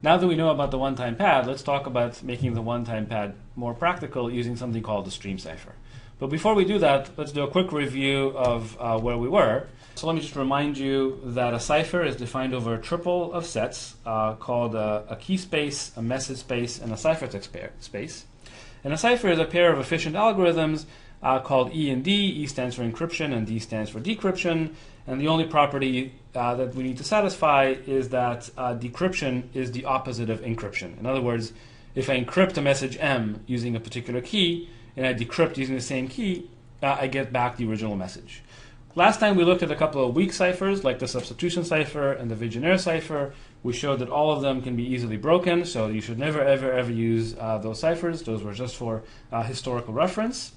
Now that we know about the one-time pad, let's talk about making the one-time pad more practical using something called the stream cipher. But before we do that, let's do a quick review of where we were. So let me just remind you that a cipher is defined over a triple of sets called a key space, a message space, and a ciphertext space. And a cipher is a pair of efficient algorithms called E and D. E stands for encryption and D stands for decryption. And the only property that we need to satisfy is that decryption is the opposite of encryption. In other words, if I encrypt a message M using a particular key and I decrypt using the same key, I get back the original message. Last time we looked at a couple of weak ciphers like the substitution cipher and the Vigenère cipher. We showed that all of them can be easily broken, so you should never ever use those ciphers. Those were just for historical reference.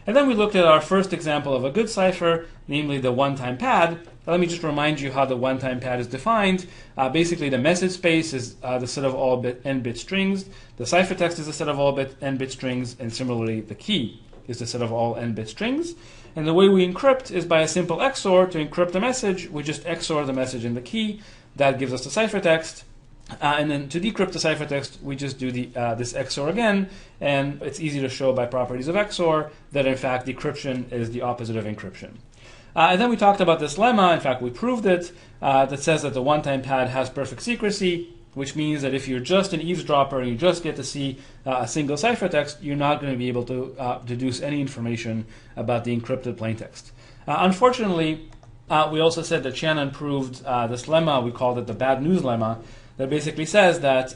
And then we looked at our first example of a good cipher, namely the one-time pad. Let me just remind you how the one-time pad is defined. Basically, the message space is the set of all n-bit strings. The ciphertext is the set of all n-bit strings, and similarly, the key is the set of all n-bit strings. And the way we encrypt is by a simple XOR. To encrypt the message, we just XOR the message and the key. That gives us the ciphertext. And then to decrypt the ciphertext, we just do this XOR again. And it's easy to show by properties of XOR that, in fact, decryption is the opposite of encryption. And then we talked about this lemma. In fact, we proved it. That says that the one-time pad has perfect secrecy, which means that if you're just an eavesdropper and you just get to see a single ciphertext, you're not going to be able to deduce any information about the encrypted plaintext. Unfortunately, we also said that Shannon proved this lemma. We called it the bad news lemma, that basically says that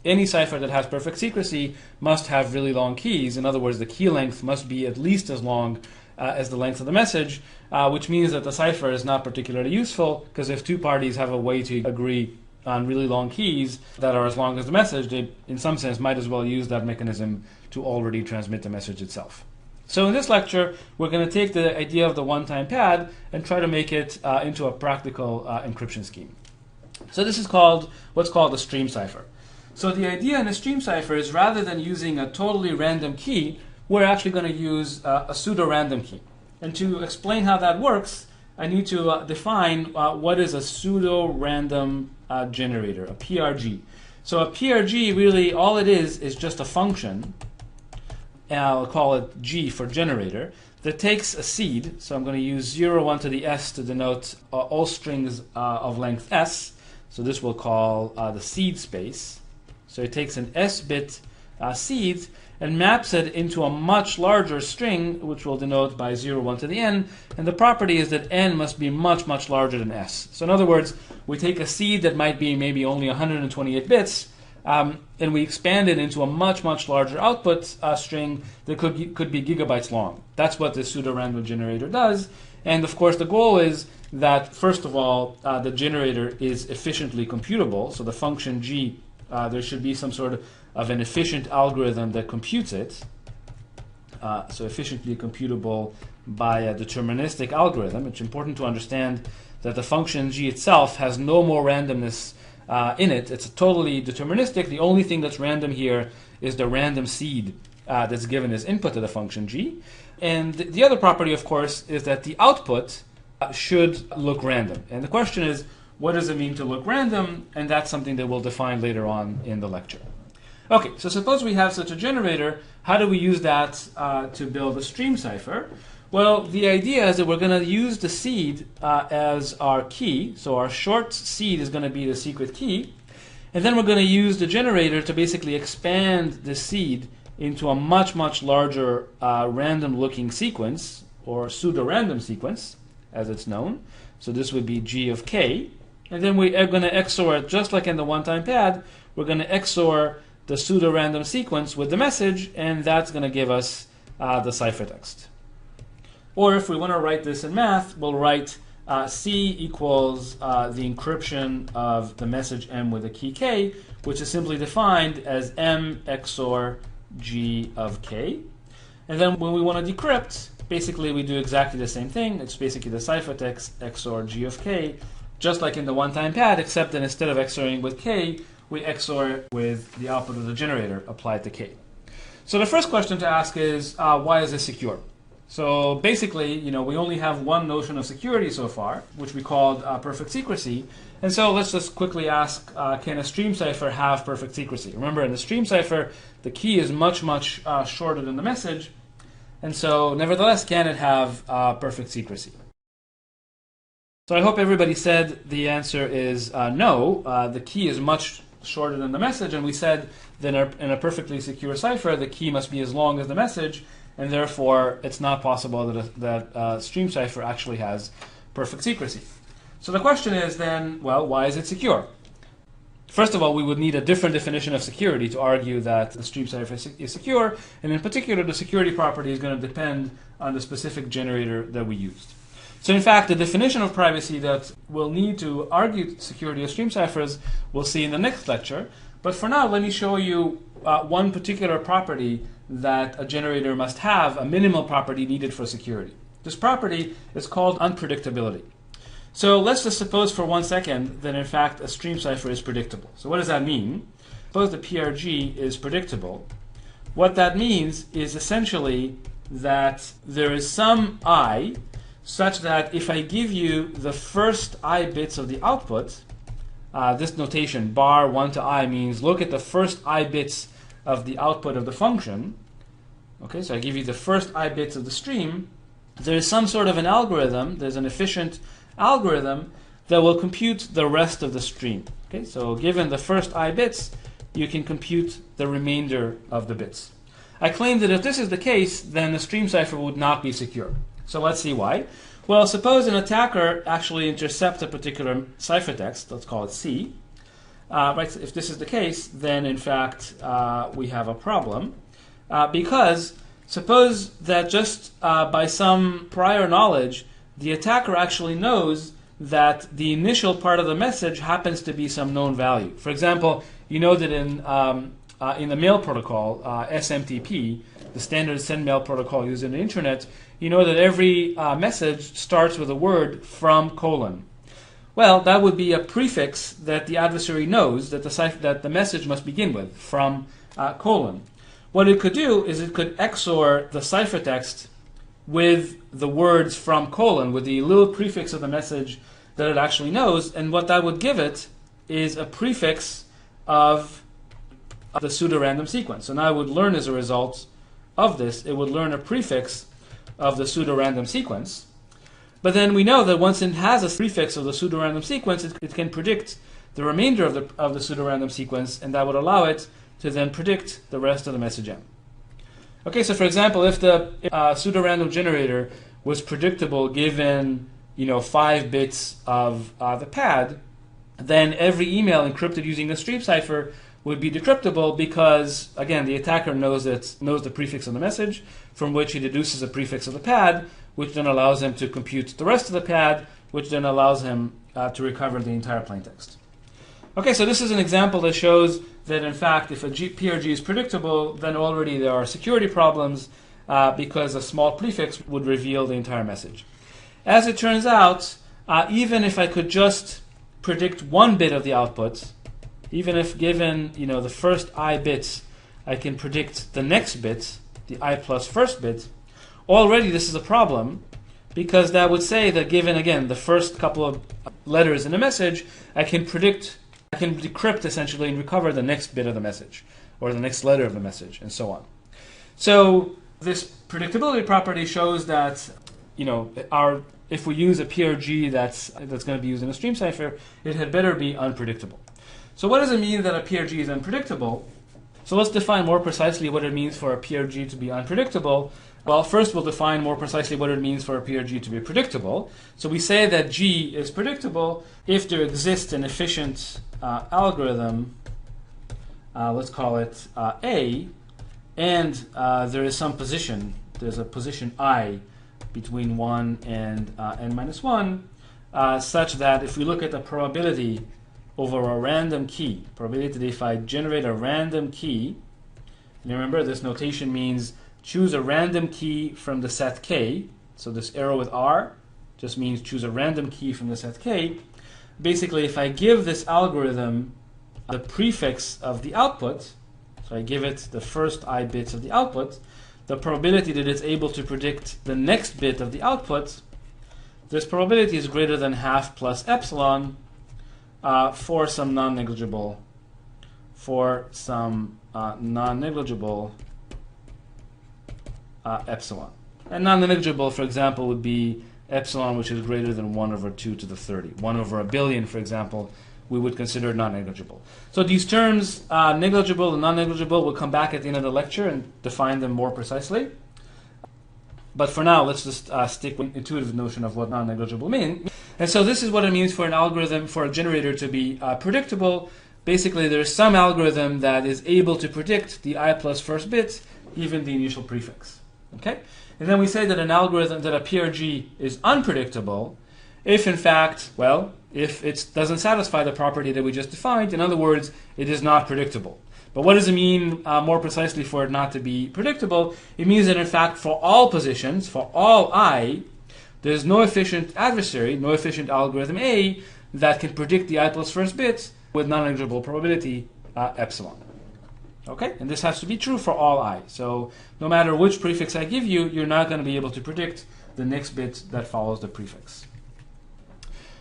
any cipher that has perfect secrecy must have really long keys. In other words, the key length must be at least as long as the length of the message, which means that the cipher is not particularly useful, because if two parties have a way to agree on really long keys that are as long as the message, they, in some sense, might as well use that mechanism to already transmit the message itself. So in this lecture, we're going to take the idea of the one-time pad and try to make it into a practical encryption scheme. So this is what's called a stream cipher. So the idea in a stream cipher is, rather than using a totally random key, we're actually going to use a pseudo-random key. And to explain how that works, I need to define what is a pseudo-random generator, a PRG. So a PRG, really, all it is just a function, and I'll call it G for generator, that takes a seed. So I'm going to use 0, 1 to the s to denote all strings of length s. So this we'll call the seed space. So it takes an s-bit seed and maps it into a much larger string, which we'll denote by 0, 1 to the n. And the property is that n must be much, much larger than s. So in other words, we take a seed that might be maybe only 128 bits, and we expand it into a much, much larger output string that could be gigabytes long. That's what this pseudo-random generator does. And of course, the goal is that, first of all, the generator is efficiently computable. So the function g, there should be some sort of an efficient algorithm that computes it. So efficiently computable by a deterministic algorithm. It's important to understand that the function g itself has no more randomness in it. It's totally deterministic. The only thing that's random here is the random seed that's given as input to the function g. And the other property, of course, is that the output should look random. And the question is, what does it mean to look random? And that's something that we'll define later on in the lecture. Okay, so suppose we have such a generator. How do we use that to build a stream cipher? Well, the idea is that we're going to use the seed as our key. So our short seed is going to be the secret key. And then we're going to use the generator to basically expand the seed into a much, much larger random-looking sequence, or pseudo-random sequence, as it's known. So this would be g of k. And then we are going to XOR it, just like in the one-time pad. We're going to XOR the pseudo-random sequence with the message, and that's going to give us the ciphertext. Or if we want to write this in math, we'll write C equals the encryption of the message M with a key K, which is simply defined as M XOR G of K. And then when we want to decrypt, basically we do exactly the same thing. It's basically the ciphertext XOR G of K, just like in the one-time pad, except that instead of XORing with K, we XOR with the output of the generator applied to K. So the first question to ask is, why is this secure? So basically, we only have one notion of security so far, which we called perfect secrecy. And so let's just quickly ask, can a stream cipher have perfect secrecy? Remember, in the stream cipher, the key is much, much shorter than the message. And so nevertheless, can it have perfect secrecy? So I hope everybody said the answer is no. The key is much shorter than the message, and we said that in a perfectly secure cipher, the key must be as long as the message, and therefore it's not possible that a stream cipher actually has perfect secrecy. So the question is then, well, why is it secure? First of all, we would need a different definition of security to argue that the stream cipher is secure, and in particular, the security property is going to depend on the specific generator that we used. So in fact, the definition of privacy that we'll need to argue security of stream ciphers we'll see in the next lecture. But for now, let me show you one particular property that a generator must have, a minimal property needed for security. This property is called unpredictability. So let's just suppose for 1 second that in fact a stream cipher is predictable. So what does that mean? Suppose the PRG is predictable. What that means is essentially that there is some I such that if I give you the first I bits of the output, this notation, bar 1 to I, means look at the first I bits of the output of the function. Okay, so I give you the first I bits of the stream. There is some sort of an algorithm, there's an efficient algorithm that will compute the rest of the stream. Okay, so given the first I bits, you can compute the remainder of the bits. I claim that if this is the case, then the stream cipher would not be secure. So let's see why. Well, suppose an attacker actually intercepts a particular ciphertext, let's call it C. Right, if this is the case, then in fact we have a problem. Because suppose that just by some prior knowledge, the attacker actually knows that the initial part of the message happens to be some known value. For example, you know that in the mail protocol, SMTP, the standard send mail protocol used in the internet, you know that every message starts with a word from colon. Well, that would be a prefix that the adversary knows that the message must begin with, from colon. What it could do is it could XOR the ciphertext with the words from colon, with the little prefix of the message that it actually knows, and what that would give it is a prefix of the pseudo-random sequence. So now it would learn as a result of this, it would learn a prefix of the pseudo-random sequence. But then we know that once it has a prefix of the pseudo-random sequence, it can predict the remainder of the pseudo-random sequence, and that would allow it to then predict the rest of the message M. Okay, so for example, if the pseudo-random generator was predictable given 5 bits of the pad, then every email encrypted using the stream cipher would be decryptable because, again, the attacker knows the prefix of the message, from which he deduces a prefix of the pad, which then allows him to compute the rest of the pad, which then allows him to recover the entire plaintext. Okay, so this is an example that shows that, in fact, if a PRG is predictable, then already there are security problems because a small prefix would reveal the entire message. As it turns out, even if I could just predict 1 bit of the output, even if given the first I bits, I can predict the next bit, the I plus first bit, already this is a problem because that would say that given, again, the first couple of letters in a message, I can decrypt essentially and recover the next bit of the message or the next letter of the message and so on. So this predictability property shows that if we use a PRG that's going to be used in a stream cipher, it had better be unpredictable. So what does it mean that a PRG is unpredictable? So let's define more precisely what it means for a PRG to be unpredictable. Well, first we'll define more precisely what it means for a PRG to be predictable. So we say that G is predictable if there exists an efficient algorithm, let's call it A, and there is some position, there's a position I between 1 and n minus 1, such that if we look at the probability over a random key, probability that if I generate a random key, and remember this notation means choose a random key from the set K, so this arrow with R just means choose a random key from the set K. Basically, if I give this algorithm the prefix of the output, so I give it the first I bits of the output, the probability that it's able to predict the next bit of the output, this probability is greater than half plus epsilon for some non-negligible epsilon. And non-negligible, for example, would be epsilon, which is greater than 1 over 2 to the 30. 1 over a billion, for example, we would consider non-negligible. So these terms, negligible and non-negligible, will come back at the end of the lecture and define them more precisely. But for now, let's just stick with the intuitive notion of what non-negligible means. And so this is what it means for an algorithm, for a generator to be predictable. Basically, there's some algorithm that is able to predict the I plus first bit, even the initial prefix. Okay? And then we say that an algorithm, that a PRG is unpredictable if, in fact, well, if it doesn't satisfy the property that we just defined. In other words, it is not predictable. But what does it mean more precisely for it not to be predictable? It means that, in fact, for all positions, for all I, there's no efficient adversary, no efficient algorithm A that can predict the I plus first bit with non-negligible probability epsilon. Okay? And this has to be true for all I. So no matter which prefix I give you, you're not going to be able to predict the next bit that follows the prefix.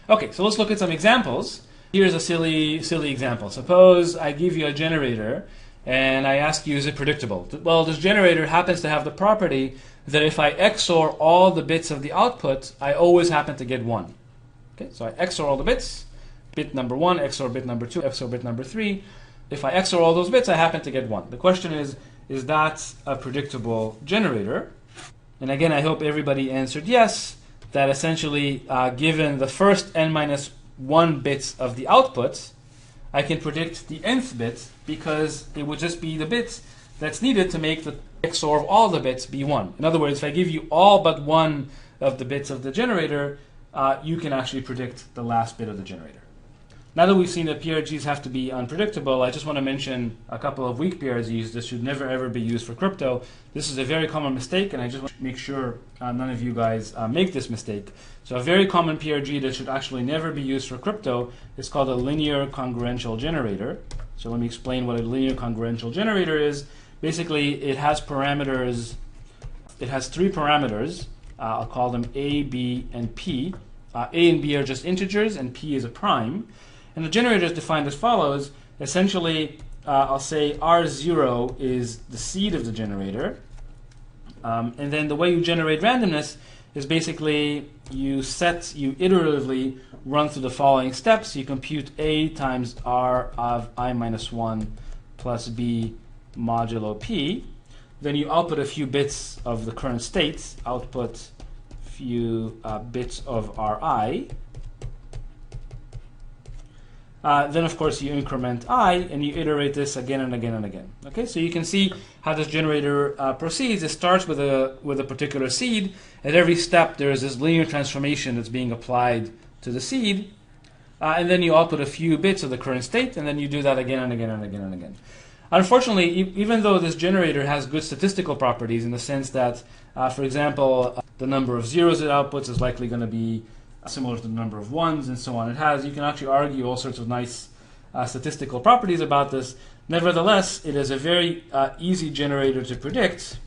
Okay, so let's look at some examples. Here's a silly example. Suppose I give you a generator and I ask you, is it predictable? Well, this generator happens to have the property that if I XOR all the bits of the output, I always happen to get 1. Okay, so I XOR all the bits, bit number 1, XOR bit number 2, XOR bit number 3. If I XOR all those bits, I happen to get 1. The question is that a predictable generator? And again, I hope everybody answered yes, that essentially given the first n minus 1 bits of the output, I can predict the nth bit because it would just be the bit that's needed to make the XOR of all the bits be 1. In other words, if I give you all but 1 of the bits of the generator, you can actually predict the last bit of the generator. Now that we've seen that PRGs have to be unpredictable, I just want to mention a couple of weak PRGs that should never ever be used for crypto. This is a very common mistake, and I just want to make sure none of you guys make this mistake. So a very common PRG that should actually never be used for crypto is called a linear congruential generator. So let me explain what a linear congruential generator is. Basically, it has parameters. It has 3 parameters. I'll call them A, B, and P. A and B are just integers, and P is a prime. And the generator is defined as follows. Essentially, I'll say R0 is the seed of the generator. And then the way you generate randomness is basically you iteratively run through the following steps. You compute A times R of I minus 1 plus B modulo P. Then you output a few bits of the current states, output few bits of Ri. Then, of course, you increment I, and you iterate this again and again and again. Okay, so you can see how this generator proceeds. It starts with a particular seed. At every step, there is this linear transformation that's being applied to the seed, and then you output a few bits of the current state, and then you do that again and again and again and again. Unfortunately, even though this generator has good statistical properties in the sense that, for example, the number of zeros it outputs is likely going to be similar to the number of ones and so on. You can actually argue all sorts of nice statistical properties about this. Nevertheless, it is a very easy generator to predict,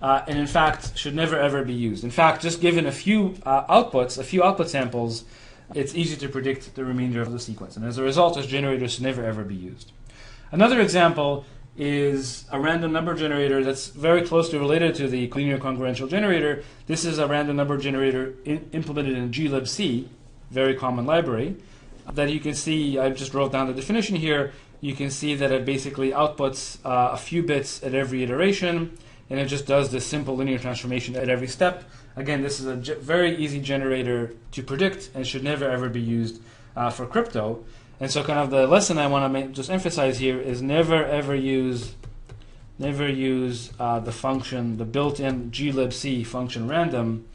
and in fact should never ever be used. In fact, just given a few output samples, it's easy to predict the remainder of the sequence. And as a result, this generator should never ever be used. Another example is a random number generator that's very closely related to the linear congruential generator. This is a random number generator implemented in glibc, very common library, that you can see. I just wrote down the definition here. You can see that it basically outputs a few bits at every iteration, and it just does this simple linear transformation at every step. Again, this is a very easy generator to predict and should never ever be used for crypto. And so kind of the lesson I want to just emphasize here is never ever use the function, the built-in glibc function random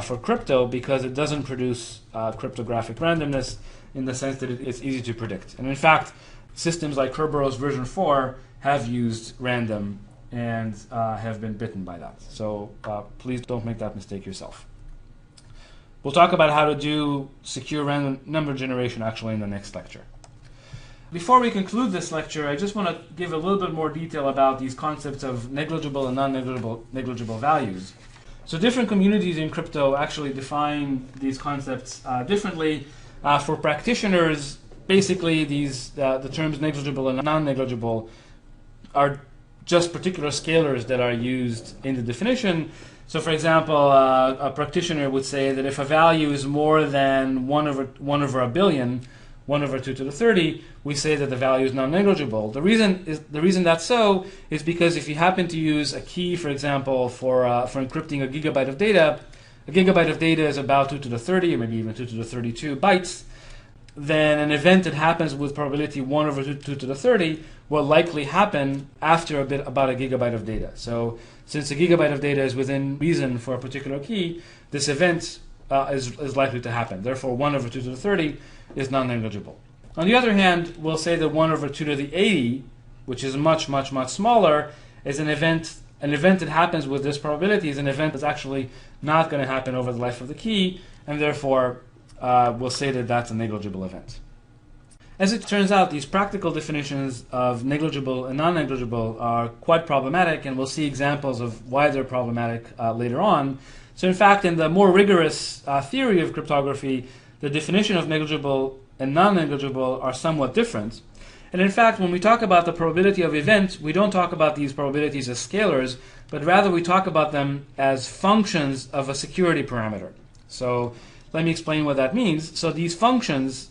for crypto, because it doesn't produce cryptographic randomness in the sense that it's easy to predict. And in fact, systems like Kerberos version 4 have used random and have been bitten by that. So please don't make that mistake yourself. We'll talk about how to do secure random number generation actually in the next lecture. Before we conclude this lecture, I just want to give a little bit more detail about these concepts of negligible and non-negligible values. So different communities in crypto actually define these concepts differently. For practitioners, basically the terms negligible and non-negligible are just particular scalars that are used in the definition. So for example, a practitioner would say that if a value is more than 1 over a billion, 1 over 2 to the 30, we say that the value is non-negligible. The reason that's so is because if you happen to use a key, for example, for encrypting a gigabyte of data is about 2 to the 30, or maybe even 2 to the 32 bytes, then an event that happens with probability 1 over 2 to the 30 will likely happen after about a gigabyte of data. So since a gigabyte of data is within reason for a particular key, this event is likely to happen. Therefore, 1 over 2 to the 30 is non-negligible. On the other hand, we'll say that 1 over 2 to the 80, which is much smaller, is an event that happens with this probability is an event that's actually not going to happen over the life of the key, and therefore we'll say that that's a negligible event. As it turns out, these practical definitions of negligible and non-negligible are quite problematic, and we'll see examples of why they're problematic later on. So in fact, in the more rigorous theory of cryptography, the definition of negligible and non-negligible are somewhat different. And in fact, when we talk about the probability of events, we don't talk about these probabilities as scalars, but rather we talk about them as functions of a security parameter. So let me explain what that means. So these functions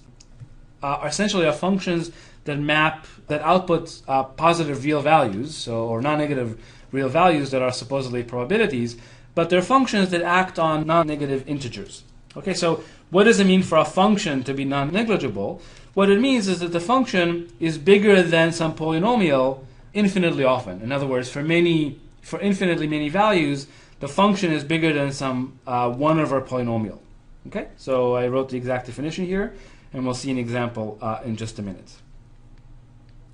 are essentially functions that output positive real values, or non-negative real values that are supposedly probabilities, but they're functions that act on non-negative integers. Okay, so what does it mean for a function to be non-negligible? What it means is that the function is bigger than some polynomial infinitely often. In other words, for infinitely many values, the function is bigger than some 1 over polynomial. Okay, so I wrote the exact definition here, and we'll see an example in just a minute.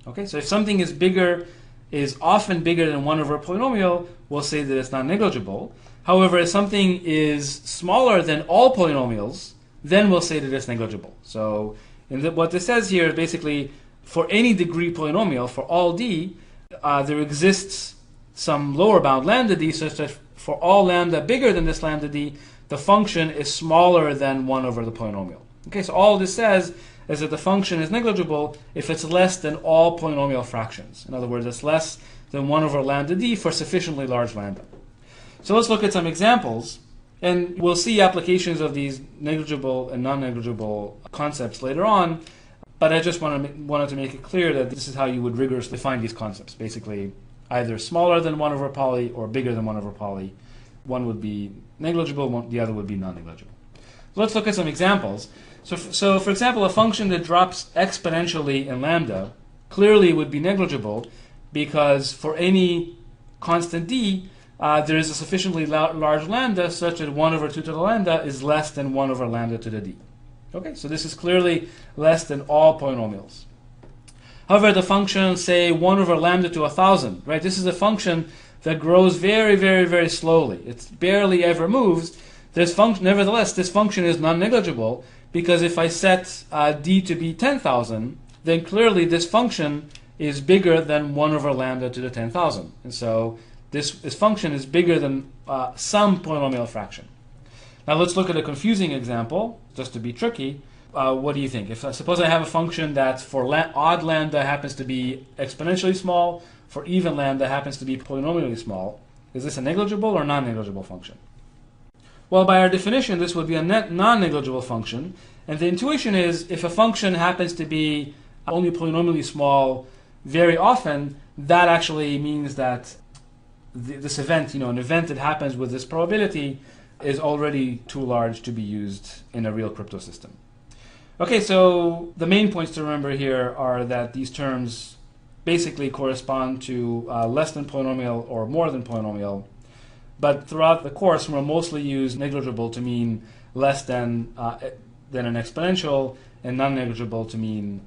Okay, so if something is often bigger than 1 over a polynomial, we'll say that it's not negligible. However, if something is smaller than all polynomials, then we'll say that it's negligible. So what this says here is basically for any degree polynomial, for all d, there exists some lower bound lambda d such that for all lambda bigger than this lambda d, the function is smaller than 1 over the polynomial. Okay, so all this says is that the function is negligible if it's less than all polynomial fractions. In other words, it's less than 1 over lambda d for sufficiently large lambda. So let's look at some examples, and we'll see applications of these negligible and non-negligible concepts later on, but I just wanted to make it clear that this is how you would rigorously define these concepts. Basically, either smaller than 1 over poly or bigger than 1 over poly. One would be negligible, the other would be non-negligible. So let's look at some examples. So for example, a function that drops exponentially in lambda clearly would be negligible because for any constant d, there is a sufficiently large lambda such that 1 over 2 to the lambda is less than 1 over lambda to the d. Okay, so this is clearly less than all polynomials. However, the function, say 1 over lambda to 1,000, right? This is a function that grows very slowly. It barely ever moves. Nevertheless, this function is non-negligible because if I set d to be 10,000, then clearly this function is bigger than 1 over lambda to the 10,000. And so this function is bigger than some polynomial fraction. Now let's look at a confusing example, just to be tricky. What do you think? Suppose I have a function that for odd lambda happens to be exponentially small, for even lambda happens to be polynomially small. Is this a negligible or non-negligible function? Well, by our definition, this would be a non-negligible function. And the intuition is if a function happens to be only polynomially small very often, that actually means that this event, an event that happens with this probability, is already too large to be used in a real crypto system. Okay, so the main points to remember here are that these terms basically correspond to less than polynomial or more than polynomial. But throughout the course, we'll mostly use negligible to mean less than an exponential, and non-negligible to mean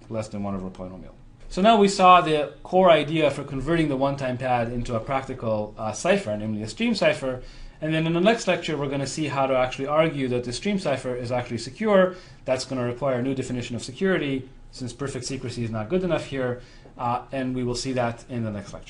less than 1 over a polynomial. So now we saw the core idea for converting the one-time pad into a practical cipher, namely a stream cipher. And then in the next lecture, we're going to see how to actually argue that the stream cipher is actually secure. That's going to require a new definition of security, since perfect secrecy is not good enough here, and we will see that in the next lecture.